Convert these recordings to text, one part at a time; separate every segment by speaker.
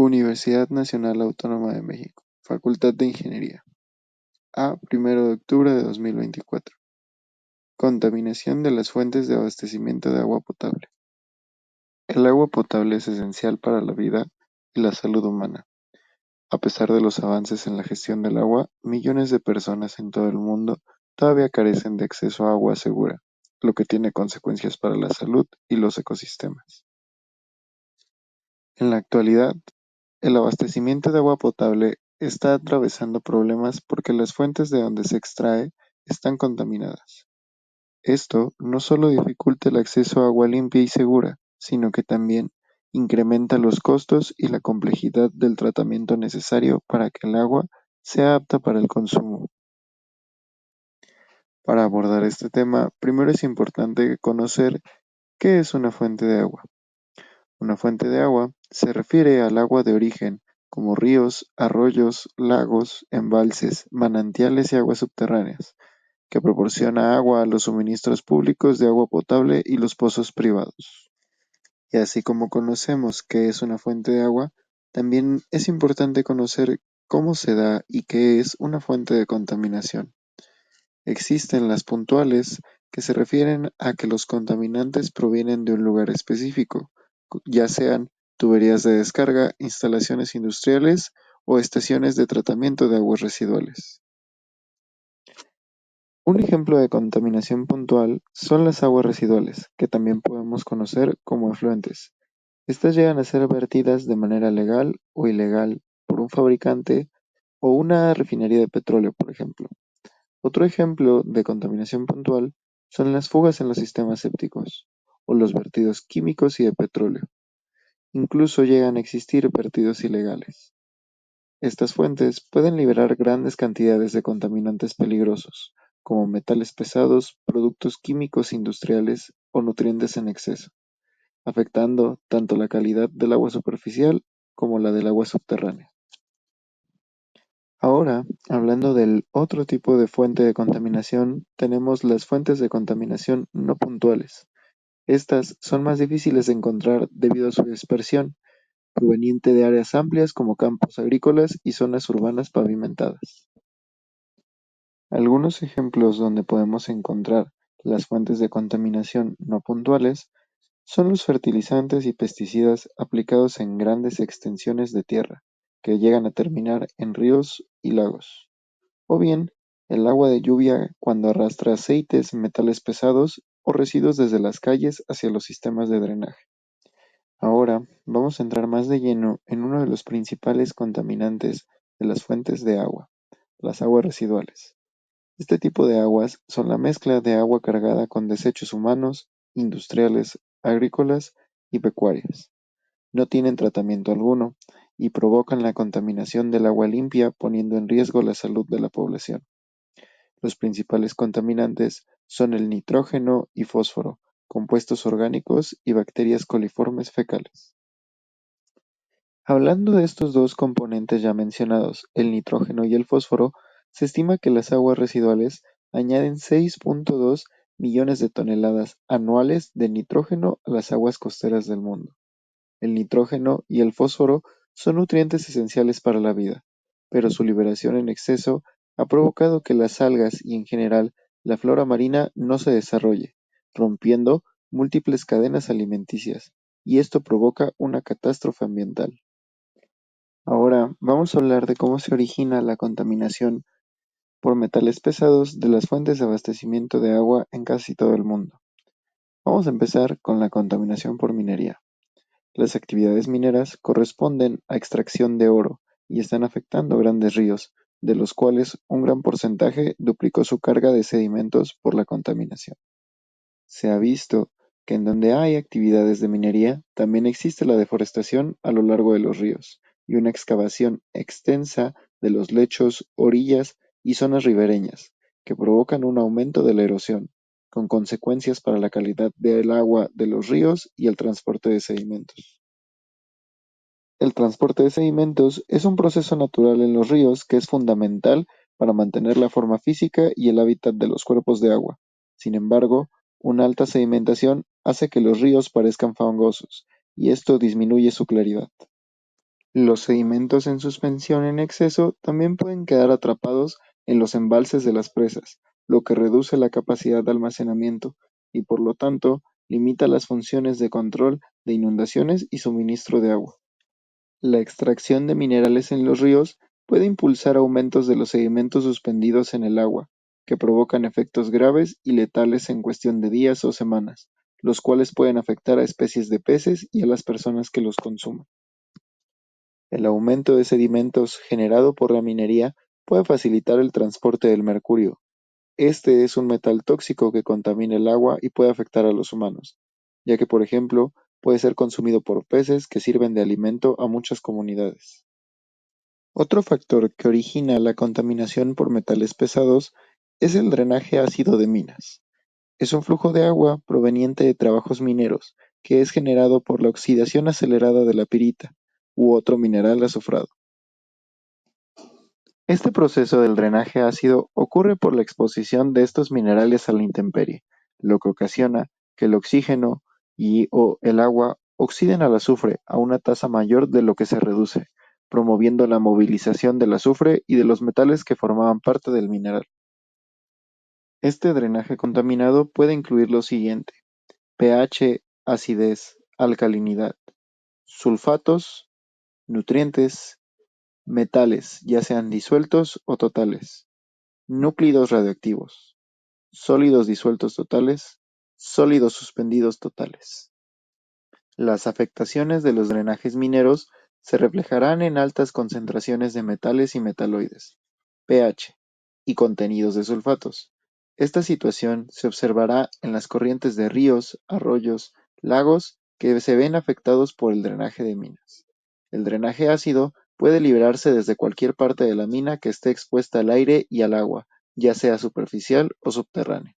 Speaker 1: Universidad Nacional Autónoma de México, Facultad de Ingeniería, a 1 de octubre de 2024. Contaminación de las fuentes de abastecimiento de agua potable. El agua potable es esencial para la vida y la salud humana. A pesar de los avances en la gestión del agua, millones de personas en todo el mundo todavía carecen de acceso a agua segura, lo que tiene consecuencias para la salud y los ecosistemas. En la actualidad, el abastecimiento de agua potable está atravesando problemas porque las fuentes de donde se extrae están contaminadas. Esto no solo dificulta el acceso a agua limpia y segura, sino que también incrementa los costos y la complejidad del tratamiento necesario para que el agua sea apta para el consumo. Para abordar este tema, primero es importante conocer qué es una fuente de agua. Una fuente de agua se refiere al agua de origen, como ríos, arroyos, lagos, embalses, manantiales y aguas subterráneas, que proporciona agua a los suministros públicos de agua potable y los pozos privados. Y así como conocemos qué es una fuente de agua, también es importante conocer cómo se da y qué es una fuente de contaminación. Existen las puntuales, que se refieren a que los contaminantes provienen de un lugar específico, ya sean tuberías de descarga, instalaciones industriales o estaciones de tratamiento de aguas residuales. Un ejemplo de contaminación puntual son las aguas residuales, que también podemos conocer como efluentes. Estas llegan a ser vertidas de manera legal o ilegal por un fabricante o una refinería de petróleo, por ejemplo. Otro ejemplo de contaminación puntual son las fugas en los sistemas sépticos o los vertidos químicos y de petróleo. Incluso llegan a existir vertidos ilegales. Estas fuentes pueden liberar grandes cantidades de contaminantes peligrosos, como metales pesados, productos químicos industriales o nutrientes en exceso, afectando tanto la calidad del agua superficial como la del agua subterránea. Ahora, hablando del otro tipo de fuente de contaminación, tenemos las fuentes de contaminación no puntuales. Estas son más difíciles de encontrar debido a su dispersión, proveniente de áreas amplias como campos agrícolas y zonas urbanas pavimentadas. Algunos ejemplos donde podemos encontrar las fuentes de contaminación no puntuales son los fertilizantes y pesticidas aplicados en grandes extensiones de tierra, que llegan a terminar en ríos y lagos. O bien, el agua de lluvia cuando arrastra aceites, metales pesados o residuos desde las calles hacia los sistemas de drenaje. Ahora vamos a entrar más de lleno en uno de los principales contaminantes de las fuentes de agua, las aguas residuales. Este tipo de aguas son la mezcla de agua cargada con desechos humanos, industriales, agrícolas y pecuarias. No tienen tratamiento alguno y provocan la contaminación del agua limpia, poniendo en riesgo la salud de la población. Los principales contaminantes son el nitrógeno y fósforo, compuestos orgánicos y bacterias coliformes fecales. Hablando de estos dos componentes ya mencionados, el nitrógeno y el fósforo, se estima que las aguas residuales añaden 6,2 millones de toneladas anuales de nitrógeno a las aguas costeras del mundo. El nitrógeno y el fósforo son nutrientes esenciales para la vida, pero su liberación en exceso ha provocado que las algas y en general la flora marina no se desarrolle, rompiendo múltiples cadenas alimenticias, y esto provoca una catástrofe ambiental. Ahora vamos a hablar de cómo se origina la contaminación por metales pesados de las fuentes de abastecimiento de agua en casi todo el mundo. Vamos a empezar con la contaminación por minería. Las actividades mineras corresponden a extracción de oro y están afectando grandes ríos, de los cuales un gran porcentaje duplicó su carga de sedimentos por la contaminación. Se ha visto que en donde hay actividades de minería, también existe la deforestación a lo largo de los ríos y una excavación extensa de los lechos, orillas y zonas ribereñas, que provocan un aumento de la erosión, con consecuencias para la calidad del agua de los ríos y el transporte de sedimentos. El transporte de sedimentos es un proceso natural en los ríos que es fundamental para mantener la forma física y el hábitat de los cuerpos de agua. Sin embargo, una alta sedimentación hace que los ríos parezcan fangosos, y esto disminuye su claridad. Los sedimentos en suspensión en exceso también pueden quedar atrapados en los embalses de las presas, lo que reduce la capacidad de almacenamiento y por lo tanto limita las funciones de control de inundaciones y suministro de agua. La extracción de minerales en los ríos puede impulsar aumentos de los sedimentos suspendidos en el agua, que provocan efectos graves y letales en cuestión de días o semanas, los cuales pueden afectar a especies de peces y a las personas que los consumen. El aumento de sedimentos generado por la minería puede facilitar el transporte del mercurio. Este es un metal tóxico que contamina el agua y puede afectar a los humanos, ya que, por ejemplo, puede ser consumido por peces que sirven de alimento a muchas comunidades. Otro factor que origina la contaminación por metales pesados es el drenaje ácido de minas. Es un flujo de agua proveniente de trabajos mineros que es generado por la oxidación acelerada de la pirita u otro mineral azufrado. Este proceso del drenaje ácido ocurre por la exposición de estos minerales a la intemperie, lo que ocasiona que el oxígeno y o el agua oxiden al azufre a una tasa mayor de lo que se reduce, promoviendo la movilización del azufre y de los metales que formaban parte del mineral. Este drenaje contaminado puede incluir lo siguiente: pH, acidez, alcalinidad, sulfatos, nutrientes, metales, ya sean disueltos o totales, núclidos radioactivos, sólidos disueltos totales, sólidos suspendidos totales. Las afectaciones de los drenajes mineros se reflejarán en altas concentraciones de metales y metaloides, pH, y contenidos de sulfatos. Esta situación se observará en las corrientes de ríos, arroyos, lagos que se ven afectados por el drenaje de minas. El drenaje ácido puede liberarse desde cualquier parte de la mina que esté expuesta al aire y al agua, ya sea superficial o subterránea.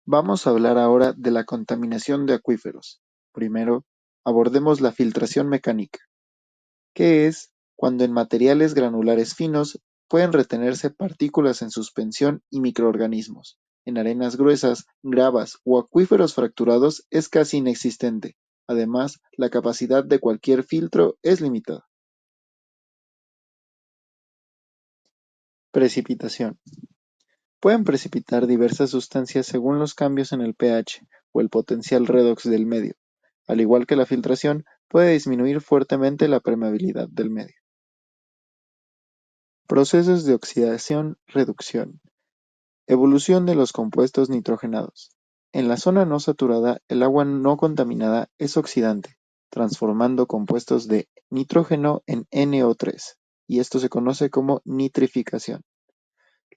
Speaker 1: Vamos a hablar ahora de la contaminación de acuíferos. Primero, abordemos la filtración mecánica, que es cuando en materiales granulares finos pueden retenerse partículas en suspensión y microorganismos. En arenas gruesas, gravas o acuíferos fracturados es casi inexistente. Además, la capacidad de cualquier filtro es limitada. Precipitación. Pueden precipitar diversas sustancias según los cambios en el pH o el potencial redox del medio. Al igual que la filtración, puede disminuir fuertemente la permeabilidad del medio. Procesos de oxidación-reducción. Evolución de los compuestos nitrogenados. En la zona no saturada, el agua no contaminada es oxidante, transformando compuestos de nitrógeno en NO3, y esto se conoce como nitrificación,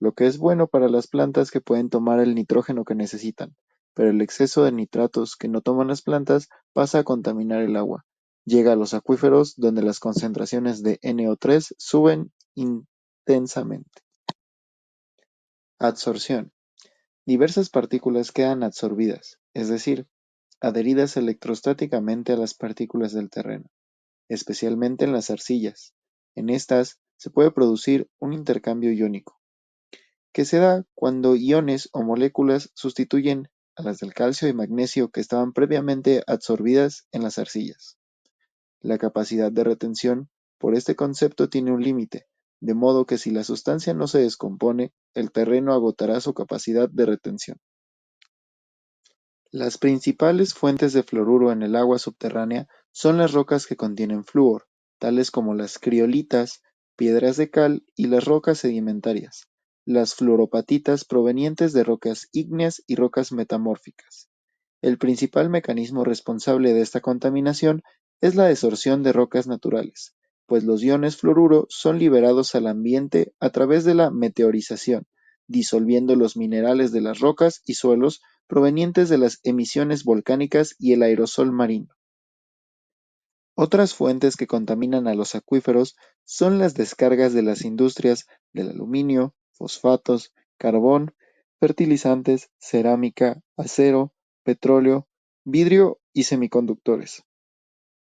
Speaker 1: lo que es bueno para las plantas que pueden tomar el nitrógeno que necesitan, pero el exceso de nitratos que no toman las plantas pasa a contaminar el agua. Llega a los acuíferos donde las concentraciones de NO3 suben intensamente. Adsorción. Diversas partículas quedan adsorbidas, es decir, adheridas electrostáticamente a las partículas del terreno, especialmente en las arcillas. En estas se puede producir un intercambio iónico, que se da cuando iones o moléculas sustituyen a las del calcio y magnesio que estaban previamente adsorbidas en las arcillas. La capacidad de retención por este concepto tiene un límite, de modo que si la sustancia no se descompone, el terreno agotará su capacidad de retención. Las principales fuentes de fluoruro en el agua subterránea son las rocas que contienen flúor, tales como las criolitas, piedras de cal y las rocas sedimentarias, las fluoropatitas provenientes de rocas ígneas y rocas metamórficas. El principal mecanismo responsable de esta contaminación es la desorción de rocas naturales, pues los iones fluoruro son liberados al ambiente a través de la meteorización, disolviendo los minerales de las rocas y suelos provenientes de las emisiones volcánicas y el aerosol marino. Otras fuentes que contaminan a los acuíferos son las descargas de las industrias del aluminio, fosfatos, carbón, fertilizantes, cerámica, acero, petróleo, vidrio y semiconductores.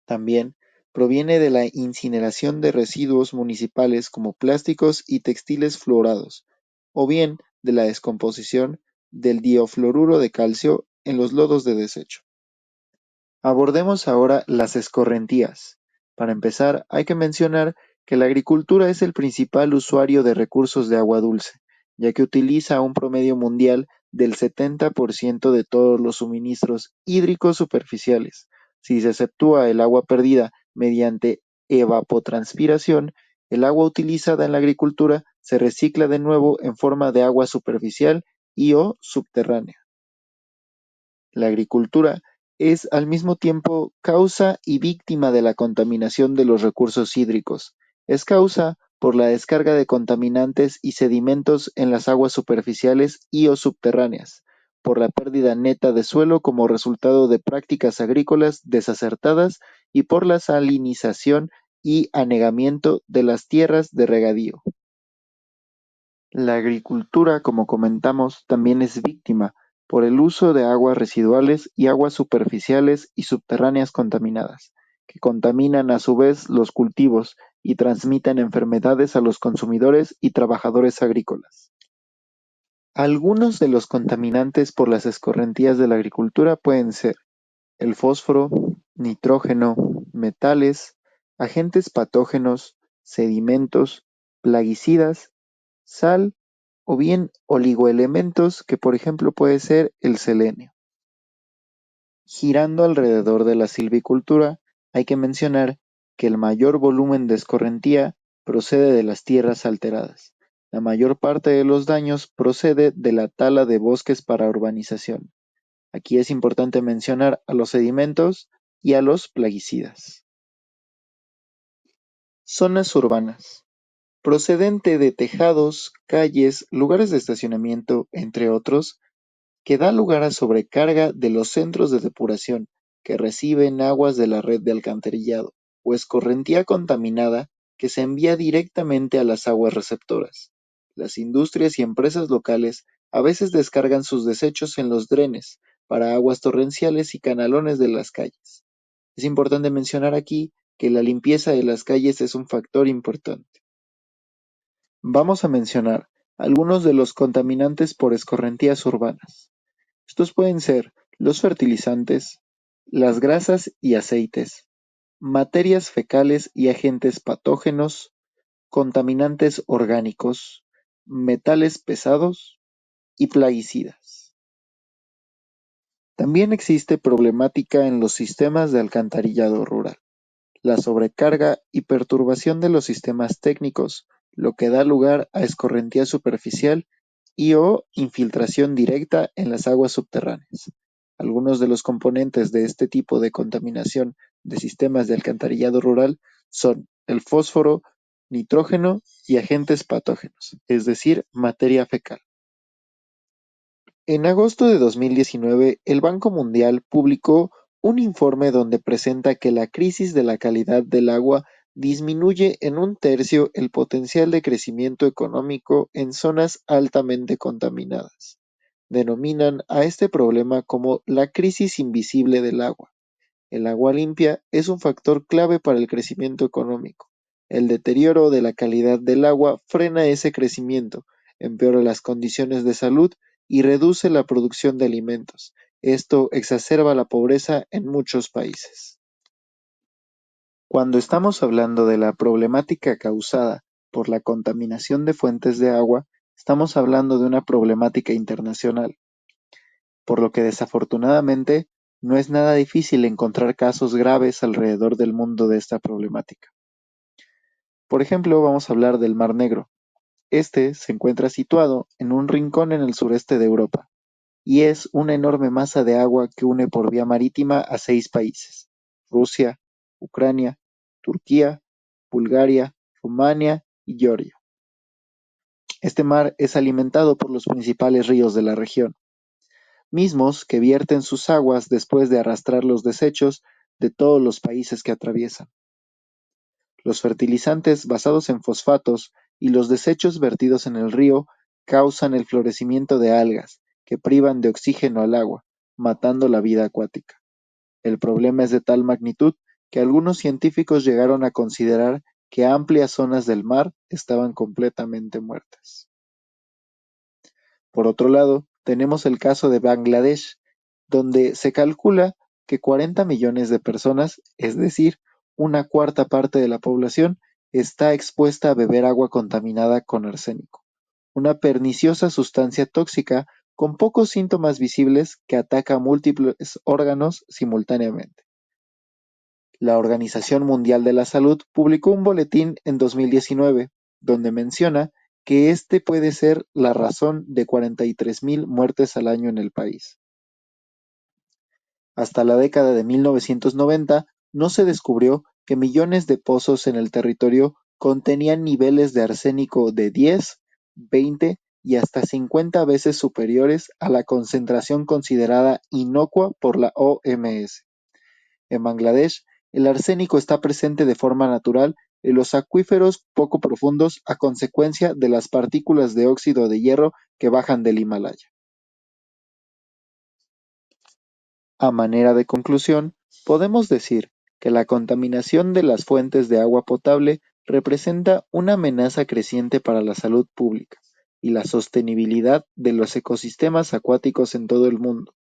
Speaker 1: También proviene de la incineración de residuos municipales como plásticos y textiles fluorados, o bien de la descomposición del diofluoruro de calcio en los lodos de desecho. Abordemos ahora las escorrentías. Para empezar, hay que mencionar que la agricultura es el principal usuario de recursos de agua dulce, ya que utiliza un promedio mundial del 70% de todos los suministros hídricos superficiales. Si se exceptúa el agua perdida mediante evapotranspiración, el agua utilizada en la agricultura se recicla de nuevo en forma de agua superficial y o subterránea. La agricultura es al mismo tiempo causa y víctima de la contaminación de los recursos hídricos. Es causa por la descarga de contaminantes y sedimentos en las aguas superficiales y o subterráneas, por la pérdida neta de suelo como resultado de prácticas agrícolas desacertadas y por la salinización y anegamiento de las tierras de regadío. La agricultura, como comentamos, también es víctima por el uso de aguas residuales y aguas superficiales y subterráneas contaminadas, que contaminan a su vez los cultivos y transmiten enfermedades a los consumidores y trabajadores agrícolas. Algunos de los contaminantes por las escorrentías de la agricultura pueden ser el fósforo, nitrógeno, metales, agentes patógenos, sedimentos, plaguicidas, sal o bien oligoelementos que por ejemplo puede ser el selenio. Girando alrededor de la silvicultura, hay que mencionar que el mayor volumen de escorrentía procede de las tierras alteradas. La mayor parte de los daños procede de la tala de bosques para urbanización. Aquí es importante mencionar a los sedimentos y a los plaguicidas. Zonas urbanas. Procedente de tejados, calles, lugares de estacionamiento, entre otros, que da lugar a sobrecarga de los centros de depuración que reciben aguas de la red de alcantarillado o escorrentía contaminada que se envía directamente a las aguas receptoras. Las industrias y empresas locales a veces descargan sus desechos en los drenes para aguas torrenciales y canalones de las calles. Es importante mencionar aquí que la limpieza de las calles es un factor importante. Vamos a mencionar algunos de los contaminantes por escorrentías urbanas. Estos pueden ser los fertilizantes, las grasas y aceites, materias fecales y agentes patógenos, contaminantes orgánicos, metales pesados y plaguicidas. También existe problemática en los sistemas de alcantarillado rural. La sobrecarga y perturbación de los sistemas técnicos, lo que da lugar a escorrentía superficial y o infiltración directa en las aguas subterráneas. Algunos de los componentes de este tipo de contaminación de sistemas de alcantarillado rural son el fósforo, nitrógeno y agentes patógenos, es decir, materia fecal. En agosto de 2019, el Banco Mundial publicó un informe donde presenta que la crisis de la calidad del agua disminuye en un tercio el potencial de crecimiento económico en zonas altamente contaminadas. Denominan a este problema como la crisis invisible del agua. El agua limpia es un factor clave para el crecimiento económico. El deterioro de la calidad del agua frena ese crecimiento, empeora las condiciones de salud y reduce la producción de alimentos. Esto exacerba la pobreza en muchos países. Cuando estamos hablando de la problemática causada por la contaminación de fuentes de agua, estamos hablando de una problemática internacional, por lo que desafortunadamente no es nada difícil encontrar casos graves alrededor del mundo de esta problemática. Por ejemplo, vamos a hablar del Mar Negro. Este se encuentra situado en un rincón en el sureste de Europa y es una enorme masa de agua que une por vía marítima a 6 países: Rusia, Ucrania, Turquía, Bulgaria, Rumania y Georgia. Este mar es alimentado por los principales ríos de la región, mismos que vierten sus aguas después de arrastrar los desechos de todos los países que atraviesan. Los fertilizantes basados en fosfatos y los desechos vertidos en el río causan el florecimiento de algas que privan de oxígeno al agua, matando la vida acuática. El problema es de tal magnitud que algunos científicos llegaron a considerar que amplias zonas del mar estaban completamente muertas. Por otro lado, tenemos el caso de Bangladesh, donde se calcula que 40 millones de personas, es decir, una cuarta parte de la población está expuesta a beber agua contaminada con arsénico, una perniciosa sustancia tóxica con pocos síntomas visibles que ataca a múltiples órganos simultáneamente. La Organización Mundial de la Salud publicó un boletín en 2019 donde menciona que este puede ser la razón de 43,000 muertes al año en el país. Hasta la década de 1990 no se descubrió que millones de pozos en el territorio contenían niveles de arsénico de 10, 20 y hasta 50 veces superiores a la concentración considerada inocua por la OMS. En Bangladesh, el arsénico está presente de forma natural en los acuíferos poco profundos a consecuencia de las partículas de óxido de hierro que bajan del Himalaya. A manera de conclusión, podemos decir que la contaminación de las fuentes de agua potable representa una amenaza creciente para la salud pública y la sostenibilidad de los ecosistemas acuáticos en todo el mundo.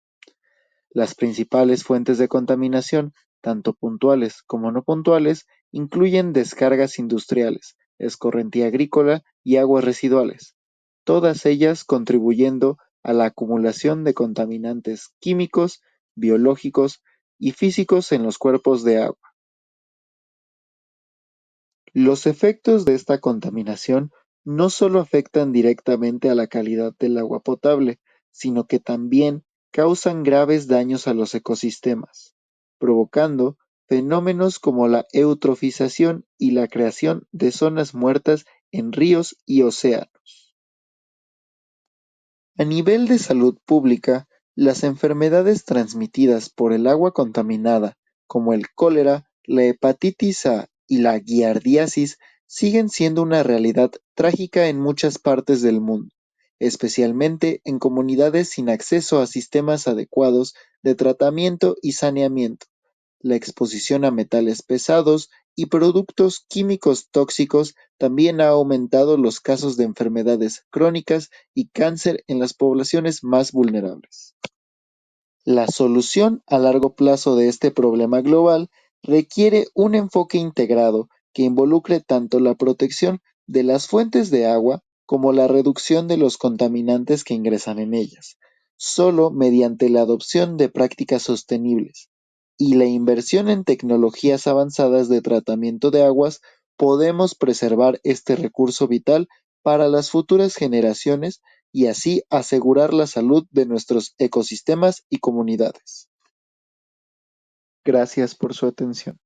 Speaker 1: Las principales fuentes de contaminación, tanto puntuales como no puntuales, incluyen descargas industriales, escorrentía agrícola y aguas residuales, todas ellas contribuyendo a la acumulación de contaminantes químicos, biológicos y físicos en los cuerpos de agua. Los efectos de esta contaminación no solo afectan directamente a la calidad del agua potable, sino que también causan graves daños a los ecosistemas, provocando fenómenos como la eutrofización y la creación de zonas muertas en ríos y océanos. A nivel de salud pública, las enfermedades transmitidas por el agua contaminada, como el cólera, la hepatitis A y la giardiasis, siguen siendo una realidad trágica en muchas partes del mundo, especialmente en comunidades sin acceso a sistemas adecuados de tratamiento y saneamiento. La exposición a metales pesados y productos químicos tóxicos también ha aumentado los casos de enfermedades crónicas y cáncer en las poblaciones más vulnerables. La solución a largo plazo de este problema global requiere un enfoque integrado que involucre tanto la protección de las fuentes de agua como la reducción de los contaminantes que ingresan en ellas. Solo mediante la adopción de prácticas sostenibles y la inversión en tecnologías avanzadas de tratamiento de aguas podemos preservar este recurso vital para las futuras generaciones y así asegurar la salud de nuestros ecosistemas y comunidades. Gracias por su atención.